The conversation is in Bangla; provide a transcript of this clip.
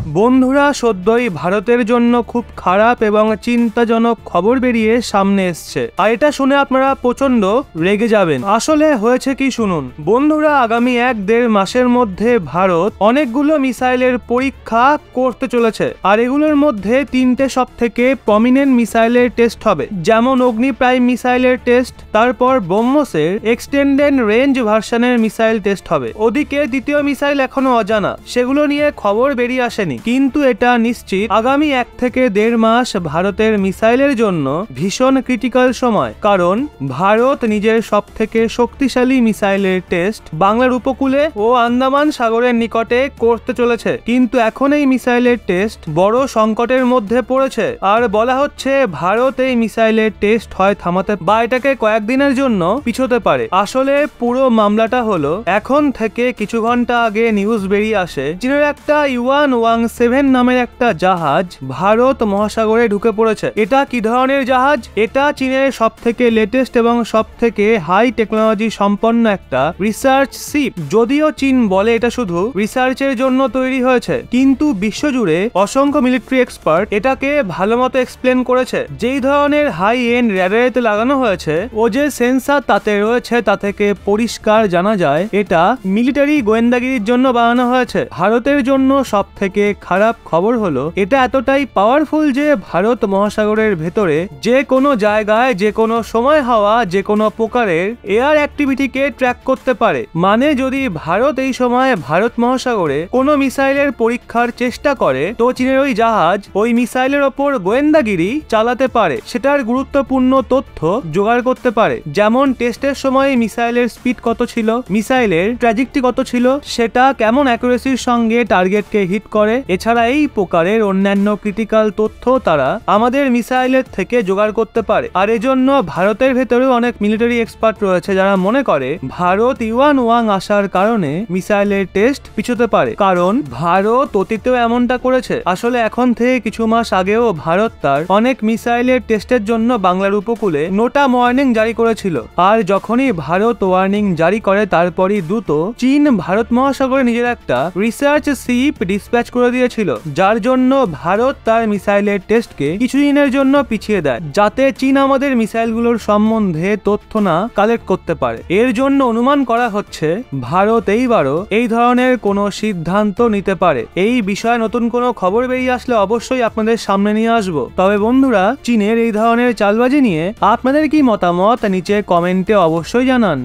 বন্ধুরা, সদ্যই ভারতের জন্য খুব খারাপ এবং চিন্তাজনক খবর বেরিয়ে সামনে এসছে, আর এটা শুনে আপনারা প্রচন্ড রেগে যাবেন। আসলে হয়েছে কি শুনুন। বন্ধুরা, আগামী 1-1.5 মাসের মধ্যে ভারত অনেকগুলো মিসাইলের পরীক্ষা করতে চলেছে, আর এগুলোর মধ্যে 3টে সব থেকে প্রমিনেন্ট মিসাইলের টেস্ট হবে, যেমন অগ্নি প্রাইম মিসাইলের টেস্ট, তারপর ব্রহ্মসের এক্সটেন্ডেড রেঞ্জ ভার্সনের মিসাইল টেস্ট হবে। ওদিকে দ্বিতীয় মিসাইল এখনো অজানা, সেগুলো নিয়ে খবর বেরিয়ে আসেনি, কিন্তু এটা নিশ্চিত আগামী 1 থেকে 1.5 মাস ভারতের মিসাইলের জন্য ভীষণ ক্রিটিক্যাল সময়। কারণ ভারত নিজের সব থেকে শক্তিশালী মিসাইলের টেস্ট বাংলার উপকূলে ও আন্দামান সাগরের নিকটে করতে চলেছে, কিন্তু এখন এই মিসাইলের টেস্ট বড় সংকটের মধ্যে পড়েছে, আর বলা হচ্ছে ভারত এই মিসাইলের টেস্ট হয় থামাতে বা এটাকে কয়েকদিনের জন্য পিছোতে পারে। আসলে পুরো মামলাটা হলো, এখন থেকে কিছু ঘন্টা আগে নিউজ বেরিয়ে আসে চীনের একটা ইউয়ান-17 নামের একটা জাহাজ ভারত মহাসাগরে ঢুকে পড়েছে। এটা কি ধরনের জাহাজ? এটা চীনের সব থেকে লেটেস্ট এবং সব থেকে হাই টেকনোলজি সম্পন্ন একটা রিসার্চ শিপ। যদিও চীন বলে এটা শুধু রিসার্চের জন্য তৈরি হয়েছে, কিন্তু বিশ্বজুড়ে অসংখ্য মিলিটারি এক্সপার্ট এটাকে ভালো মতো এক্সপ্লেন করেছে। যেই ধরনের হাই এন্ড র্যাডারেতে লাগানো হয়েছে ও যে সেন্সার তাতে রয়েছে, তা থেকে পরিষ্কার জানা যায় এটা মিলিটারি গোয়েন্দাগিরির জন্য বানানো হয়েছে। ভারতের জন্য সব থেকে খারাপ খবর হলো, এটা এতটাই পাওয়ারফুল যে ভারত মহাসাগরের ভেতরে যে কোনো জায়গায় যে কোনো সময় হওয়া যে কোনো প্রকারের এয়ার অ্যাক্টিভিটিকে ট্র্যাক করতে পারে। মানে যদি ভারত এই সময় ভারত মহাসাগরে কোনো মিসাইলের পরীক্ষার চেষ্টা করে, তো চীনের ওই জাহাজ ওই মিসাইলের ওপর গোয়েন্দাগিরি চালাতে পারে, সেটার গুরুত্বপূর্ণ তথ্য জোগাড় করতে পারে। যেমন টেস্টের সময় মিসাইলের স্পিড কত ছিল, মিসাইলের ট্র্যাজেক্টরি কত ছিল, সেটা কেমন অ্যাকুরেসির সঙ্গে টার্গেটকে হিট করে। এছাড়া এই প্রকারের অন্যান্য ক্রিটিক্যাল তথ্য তারা আমাদের মিসাইলের থেকে জোগাড় করতে পারে। আর এজন্য ভারতের ভেতরেও অনেক মিলিটারি এক্সপার্ট রয়েছে যারা মনে করে ভারত ইউয়ান-1 আসার কারণে মিসাইলের টেস্ট পিছোতে পারে, কারণ ভারত অতীতেও এমনটা করেছে। আসলে এখন থেকে কিছু মাস আগেও ভারত তার অনেক মিসাইলের টেস্টের জন্য বাংলার উপকূলে নোটা ওয়ার্নিং জারি করেছিল, আর যখনই ভারত ওয়ার্নিং জারি করে তারপরই দ্রুত চীন ভারত মহাসাগরে নিজের একটা রিসার্চ শিপ ডিসপ্যাচ করে দিয়েছিল, যার জন্য ভারত তার মিসাইলের টেস্টকে কিছুদিনের জন্য পিছিয়ে দেয়, যাতে চীন আমাদের মিসাইলগুলোর সম্বন্ধে তথ্য না কালেক্ট করতে পারে। এর জন্য অনুমান করা হচ্ছে ভারত এইবারও এই ধরনের কোনো সিদ্ধান্ত নিতে পারে। এই বিষয়ে নতুন কোনো খবর বেরিয়ে আসলে অবশ্যই আপনাদের সামনে নিয়ে আসবো। তবে বন্ধুরা, চীনের এই ধরনের চালবাজি নিয়ে আপনাদের কি মতামত নিচে কমেন্টে অবশ্যই জানান।